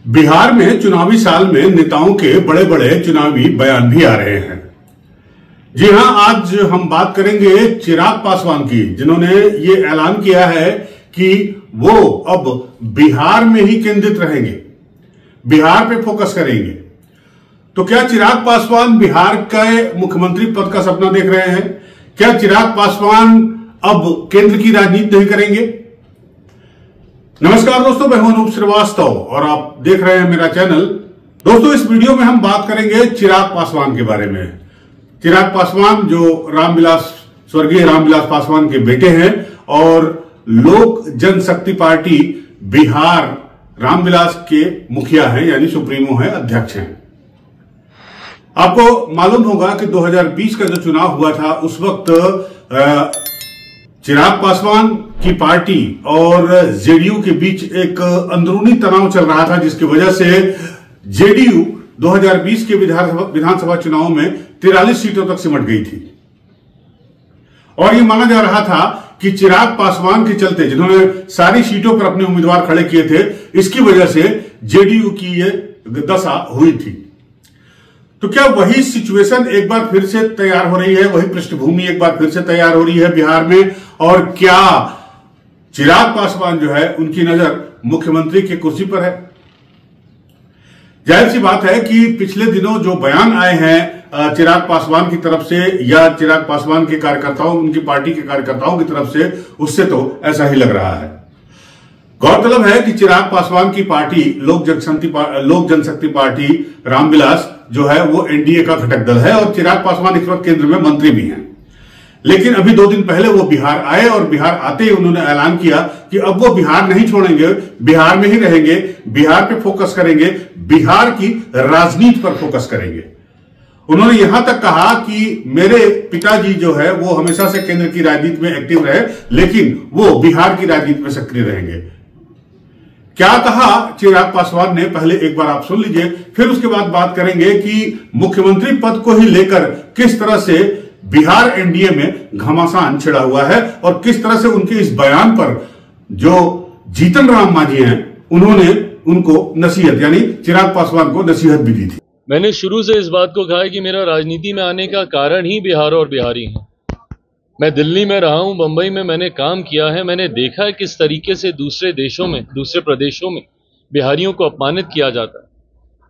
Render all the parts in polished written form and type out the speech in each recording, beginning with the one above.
बिहार में चुनावी साल में नेताओं के बड़े बड़े चुनावी बयान भी आ रहे हैं। जी हां, आज हम बात करेंगे चिराग पासवान की, जिन्होंने ये ऐलान किया है कि वो अब बिहार में ही केंद्रित रहेंगे, बिहार पे फोकस करेंगे। तो क्या चिराग पासवान बिहार के मुख्यमंत्री पद का सपना देख रहे हैं? क्या चिराग पासवान अब केंद्र की राजनीति नहीं करेंगे? नमस्कार दोस्तों, मैं हूं अनूप श्रीवास्तव और आप देख रहे हैं मेरा चैनल। दोस्तों, इस वीडियो में हम बात करेंगे चिराग पासवान के बारे में। चिराग पासवान जो स्वर्गीय रामविलास पासवान के बेटे हैं और लोक जनशक्ति पार्टी बिहार रामविलास के मुखिया हैं, यानी सुप्रीमो हैं, अध्यक्ष हैं। आपको मालूम होगा कि 2020 का जो चुनाव हुआ था उस वक्त चिराग पासवान की पार्टी और जेडीयू के बीच एक अंदरूनी तनाव चल रहा था, जिसकी वजह से जेडीयू 2020 के विधानसभा चुनाव में 43 सीटों तक सिमट गई थी। और यह माना जा रहा था कि चिराग पासवान के चलते, जिन्होंने सारी सीटों पर अपने उम्मीदवार खड़े किए थे, इसकी वजह से जेडीयू की यह दशा हुई थी। तो क्या वही सिचुएशन एक बार फिर से तैयार हो रही है, वही पृष्ठभूमि एक बार फिर से तैयार हो रही है बिहार में? और क्या चिराग पासवान जो है उनकी नजर मुख्यमंत्री की कुर्सी पर है? जाहिर सी बात है कि पिछले दिनों जो बयान आए हैं चिराग पासवान की तरफ से या चिराग पासवान के कार्यकर्ताओं, उनकी पार्टी के कार्यकर्ताओं की तरफ से, उससे तो ऐसा ही लग रहा है। गौरतलब है कि चिराग पासवान की पार्टी लोक जनशक्ति पार्टी रामविलास जो है वो एनडीए का घटक दल है और चिराग पासवान इस वक्त केंद्र में मंत्री भी हैं। लेकिन अभी 2 दिन पहले वो बिहार आए और बिहार आते ही उन्होंने ऐलान किया कि अब वो बिहार नहीं छोड़ेंगे, बिहार में ही रहेंगे, बिहार पे फोकस करेंगे, बिहार की राजनीति पर फोकस करेंगे। उन्होंने यहां तक कहा कि मेरे पिताजी जो है वो हमेशा से केंद्र की राजनीति में एक्टिव रहे, लेकिन वो बिहार की राजनीति में सक्रिय रहेंगे। क्या कहा चिराग पासवान ने, पहले एक बार आप सुन लीजिए, फिर उसके बाद बात करेंगे कि मुख्यमंत्री पद को ही लेकर किस तरह से बिहार एनडीए में घमासान छिड़ा हुआ है और किस तरह से उनके इस बयान पर जो जीतन राम मांझी हैं उन्होंने उनको नसीहत, यानी चिराग पासवान को नसीहत भी दी थी। मैंने शुरू से इस बात को कहा है कि मेरा राजनीति में आने का कारण ही बिहार और बिहारी हैं। मैं दिल्ली में रहा हूं, बंबई में मैंने काम किया है, मैंने देखा है किस तरीके से दूसरे देशों में, दूसरे प्रदेशों में बिहारियों को अपमानित किया जाता है।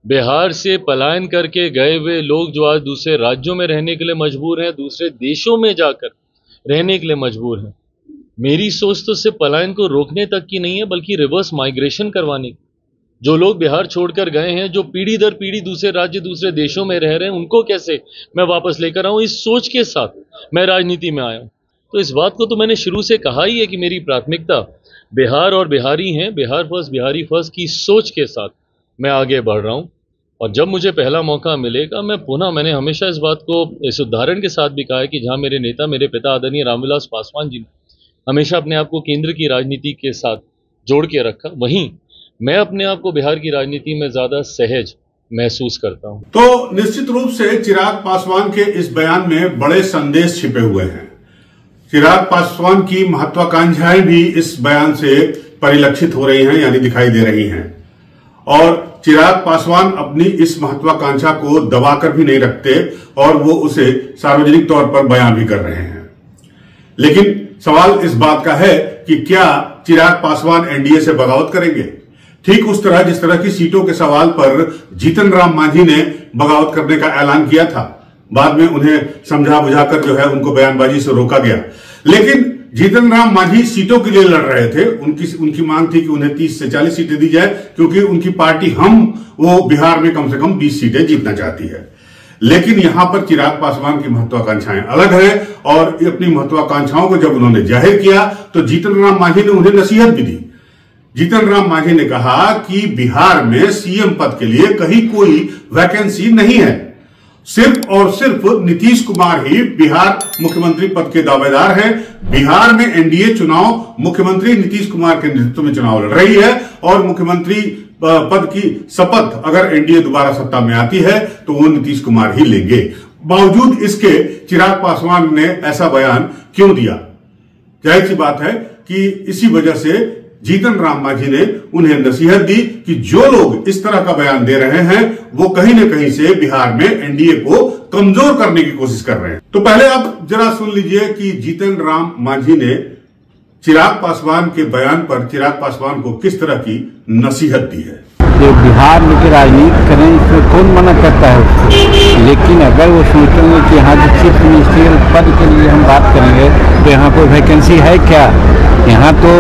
बिहार से पलायन करके गए हुए लोग जो आज दूसरे राज्यों में रहने के लिए मजबूर हैं, दूसरे देशों में जाकर रहने के लिए मजबूर हैं। मेरी सोच तो सिर्फ पलायन को रोकने तक की नहीं है, बल्कि रिवर्स माइग्रेशन करवाने की। जो लोग बिहार छोड़कर गए हैं, जो पीढ़ी दर पीढ़ी दूसरे राज्य, दूसरे देशों में रह रहे हैं, उनको कैसे मैं वापस लेकर आऊं, इस सोच के साथ मैं राजनीति में आया हूं। तो इस बात को तो मैंने शुरू से कहा ही है कि मेरी प्राथमिकता बिहार और बिहारी हैं, बिहार फर्स्ट, बिहारी फर्स्ट की सोच के साथ मैं आगे बढ़ रहा हूं। और जब मुझे पहला मौका मिलेगा, मैंने हमेशा इस बात को इस उदाहरण के साथ भी कहा है कि जहां मेरे नेता, मेरे पिता आदरणीय रामविलास पासवान जी ने हमेशा अपने आप को केंद्र की राजनीति के साथ जोड़ के रखा, वहीं मैं अपने आप को बिहार की राजनीति में ज्यादा सहज महसूस करता हूं। तो निश्चित रूप से चिराग पासवान के इस बयान में बड़े संदेश छिपे हुए हैं। चिराग पासवान की महत्वाकांक्षाएं भी इस बयान से परिलक्षित हो रही हैं, यानी दिखाई दे रही हैं। और चिराग पासवान अपनी इस महत्वाकांक्षा को दबाकर भी नहीं रखते और वो उसे सार्वजनिक तौर पर बयान भी कर रहे हैं। लेकिन सवाल इस बात का है कि क्या चिराग पासवान एनडीए से बगावत करेंगे? ठीक उस तरह जिस तरह की सीटों के सवाल पर जीतन राम मांझी ने बगावत करने का ऐलान किया था। बाद में उन्हें समझा बुझाकर जो है उनको बयानबाजी से रोका गया। लेकिन जीतन राम मांझी सीटों के लिए लड़ रहे थे। उनकी मांग थी कि उन्हें 30 से 40 सीटें दी जाए, क्योंकि उनकी पार्टी वो बिहार में कम से कम 20 सीटें जीतना चाहती है। लेकिन यहां पर चिराग पासवान की महत्वाकांक्षाएं अलग है और अपनी महत्वाकांक्षाओं को जब उन्होंने जाहिर किया तो जीतन राम मांझी ने उन्हें नसीहत भी दी। जीतन राम मांझी ने कहा कि बिहार में सीएम पद के लिए कहीं कोई वैकेंसी नहीं है, सिर्फ और सिर्फ नीतीश कुमार ही बिहार मुख्यमंत्री पद के दावेदार हैं। बिहार में एनडीए चुनाव मुख्यमंत्री नीतीश कुमार के नेतृत्व में चुनाव लड़ रही है और मुख्यमंत्री पद की शपथ अगर एनडीए दोबारा सत्ता में आती है तो वो नीतीश कुमार ही लेंगे। बावजूद इसके चिराग पासवान ने ऐसा बयान क्यों दिया? जाहिर सी बात है कि इसी वजह से जीतन राम मांझी ने उन्हें नसीहत दी कि जो लोग इस तरह का बयान दे रहे हैं वो कहीं न कहीं से बिहार में एनडीए को कमजोर करने की कोशिश कर रहे हैं। तो पहले आप जरा सुन लीजिए कि जीतन राम मांझी ने चिराग पासवान के बयान पर चिराग पासवान को किस तरह की नसीहत दी है। कि बिहार में की राजनीति करें इसमें कौन मना करता है उसको, लेकिन अगर वो सोचेंगे कि यहाँ जो चीफ मिनिस्ट्रियल पद के लिए हम बात करेंगे तो यहाँ कोई वैकेंसी है क्या। यहाँ तो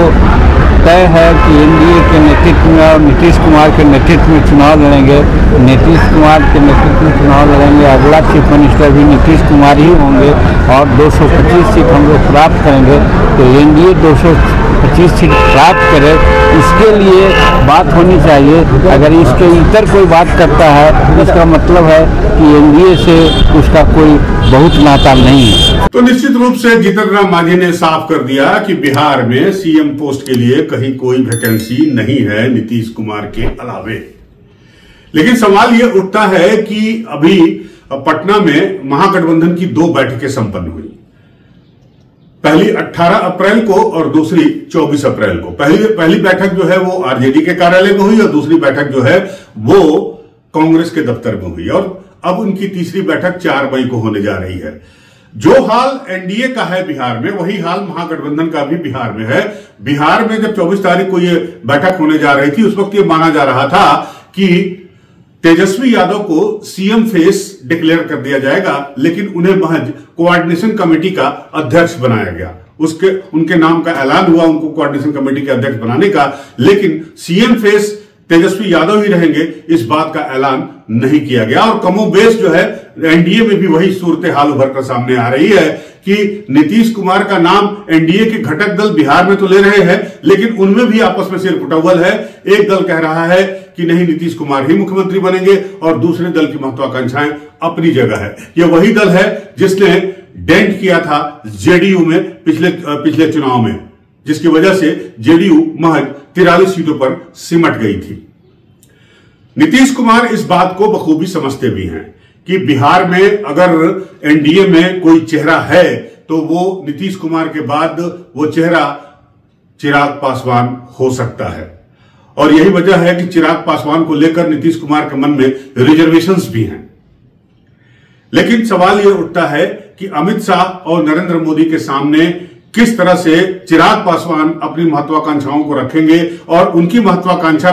तय है कि एनडीए के नेतृत्व में और नीतीश कुमार के नेतृत्व में चुनाव लड़ेंगे। नीतीश कुमार के नेतृत्व में चुनाव लड़ेंगे, अगला चीफ मिनिस्टर भी नीतीश कुमार ही होंगे और 225 सीट हम लोग प्राप्त करेंगे। तो एनडीए 225 सीट प्राप्त करे, इसके लिए बात होनी चाहिए। अगर इसके इतर कोई बात करता है इसका मतलब है कि एनडीए से उसका कोई बहुत नाता नहीं है। तो निश्चित रूप से जीतन राम मांझी ने साफ कर दिया कि बिहार में सीएम पोस्ट के लिए कहीं कोई वैकेंसी नहीं है नीतीश कुमार के अलावे। लेकिन सवाल यह उठता है कि अभी पटना में महागठबंधन की 2 बैठकें संपन्न हुई। पहली 18 अप्रैल को और दूसरी 24 अप्रैल को। पहली बैठक जो है वो आरजेडी के कार्यालय में हुई और दूसरी बैठक जो है वो कांग्रेस के दफ्तर में हुई और अब उनकी तीसरी बैठक 4 मई को होने जा रही है। जो हाल एनडीए का है बिहार में वही हाल महागठबंधन का भी बिहार में है। बिहार में जब 24 तारीख को ये बैठक होने जा रही थी उस वक्त ये माना जा रहा था कि तेजस्वी यादव को सीएम फेस डिक्लेयर कर दिया जाएगा, लेकिन उन्हें महज कोऑर्डिनेशन कमेटी का अध्यक्ष बनाया गया। उनके नाम का ऐलान हुआ उनको कोऑर्डिनेशन कमेटी के अध्यक्ष बनाने का, लेकिन सीएम फेस तेजस्वी यादव ही रहेंगे इस बात का ऐलान नहीं किया गया। और कमोबेश जो है एनडीए में भी वही सूरत हाल उभर कर सामने आ रही है कि नीतीश कुमार का नाम एनडीए के घटक दल बिहार में तो ले रहे हैं, लेकिन उनमें भी आपस में सिर फुटौल है। एक दल कह रहा है कि नहीं नीतीश कुमार ही मुख्यमंत्री बनेंगे और दूसरे दल की महत्वाकांक्षाएं अपनी जगह है। यह वही दल है जिसने डेंट किया था जेडीयू में पिछले चुनाव में, जिसकी वजह से जेडीयू महज 43 सीटों पर सिमट गई थी। नीतीश कुमार इस बात को बखूबी समझते भी हैं कि बिहार में अगर एनडीए में कोई चेहरा है तो वो नीतीश कुमार के बाद वो चेहरा चिराग पासवान हो सकता है। और यही वजह है कि चिराग पासवान को लेकर नीतीश कुमार के मन में रिजर्वेशंस भी हैं। लेकिन सवाल यह उठता है कि अमित शाह और नरेंद्र मोदी के सामने किस तरह से चिराग पासवान अपनी महत्वाकांक्षाओं को रखेंगे और उनकी महत्वाकांक्षा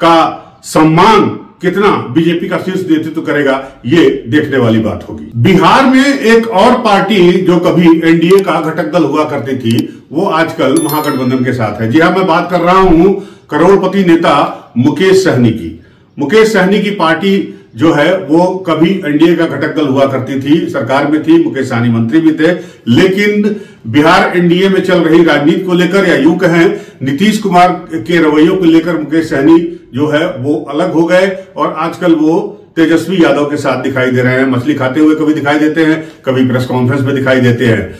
का सम्मान कितना बीजेपी का शीर्ष नेतृत्व करेगा, ये देखने वाली बात होगी। बिहार में एक और पार्टी जो कभी एनडीए का घटक दल हुआ करती थी वो आजकल महागठबंधन के साथ है। जी हां, मैं बात कर रहा हूं करोड़पति नेता मुकेश सहनी की। मुकेश सहनी की पार्टी जो है वो कभी एनडीए का घटक दल हुआ करती थी, सरकार में थी, मुकेश सहनी मंत्री भी थे। लेकिन बिहार एनडीए में चल रही राजनीति को लेकर या यूं कहें नीतीश कुमार के रवैयों को लेकर मुकेश सहनी जो है वो अलग हो गए और आजकल वो तेजस्वी यादव के साथ दिखाई दे रहे हैं। मछली खाते हुए कभी दिखाई देते हैं, कभी प्रेस कॉन्फ्रेंस में दिखाई देते हैं।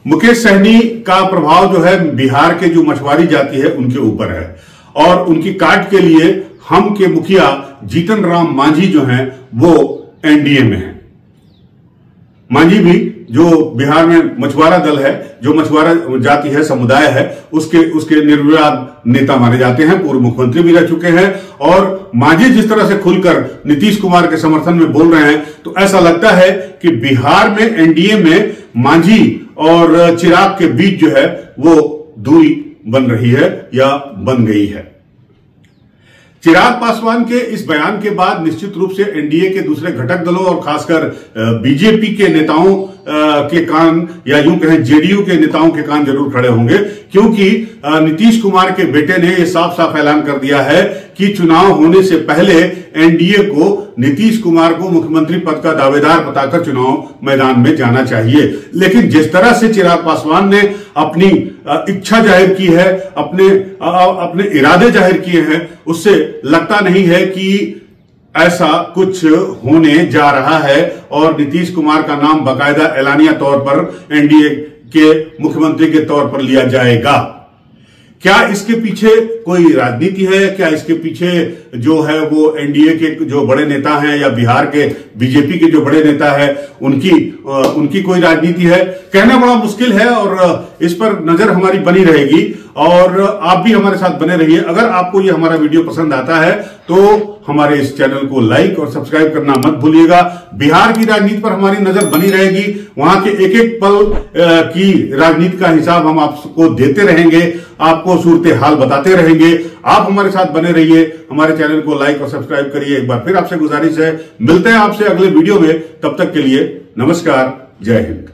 मुकेश सहनी का प्रभाव जो है बिहार के जो मछुआरी जाति है उनके ऊपर है और उनकी काट के लिए हम के मुखिया जीतन राम मांझी जो हैं वो एनडीए में हैं। मांझी भी जो बिहार में मछुआरा दल है, जो मछुआरा जाति है, समुदाय है, उसके निर्विवाद नेता माने जाते हैं, पूर्व मुख्यमंत्री भी रह चुके हैं। और मांझी जिस तरह से खुलकर नीतीश कुमार के समर्थन में बोल रहे हैं तो ऐसा लगता है कि बिहार में एनडीए में मांझी और चिराग के बीच जो है वो दूरी बन रही है या बन गई है। चिराग पासवान के इस बयान के बाद निश्चित रूप से एनडीए के दूसरे घटक दलों और खासकर बीजेपी के नेताओं के कान या यूं कहें जेडीयू के नेताओं के कान जरूर खड़े होंगे, क्योंकि नीतीश कुमार के बेटे ने यह साफ साफ ऐलान कर दिया है कि चुनाव होने से पहले एनडीए को नीतीश कुमार को मुख्यमंत्री पद का दावेदार बताकर चुनाव मैदान में जाना चाहिए। लेकिन जिस तरह से चिराग पासवान ने अपनी इच्छा जाहिर की है, अपने इरादे जाहिर किए हैं, उससे लगता नहीं है कि ऐसा कुछ होने जा रहा है और नीतीश कुमार का नाम बाकायदा एलानिया तौर पर एनडीए के मुख्यमंत्री के तौर पर लिया जाएगा। क्या इसके पीछे कोई राजनीति है? क्या इसके पीछे जो है वो एनडीए के जो बड़े नेता हैं या बिहार के बीजेपी के जो बड़े नेता है उनकी कोई राजनीति है? कहना बड़ा मुश्किल है और इस पर नजर हमारी बनी रहेगी। और आप भी हमारे साथ बने रहिए। अगर आपको ये हमारा वीडियो पसंद आता है तो हमारे इस चैनल को लाइक और सब्सक्राइब करना मत भूलिएगा। बिहार की राजनीति पर हमारी नजर बनी रहेगी, वहां के एक एक पल की राजनीति का हिसाब हम आपको देते रहेंगे, आपको सूरत हाल बताते रहेंगे। आप हमारे साथ बने रहिए, हमारे चैनल को लाइक और सब्सक्राइब करिए। एक बार फिर आपसे गुजारिश है, मिलते हैं आपसे अगले वीडियो में। तब तक के लिए नमस्कार, जय हिंद।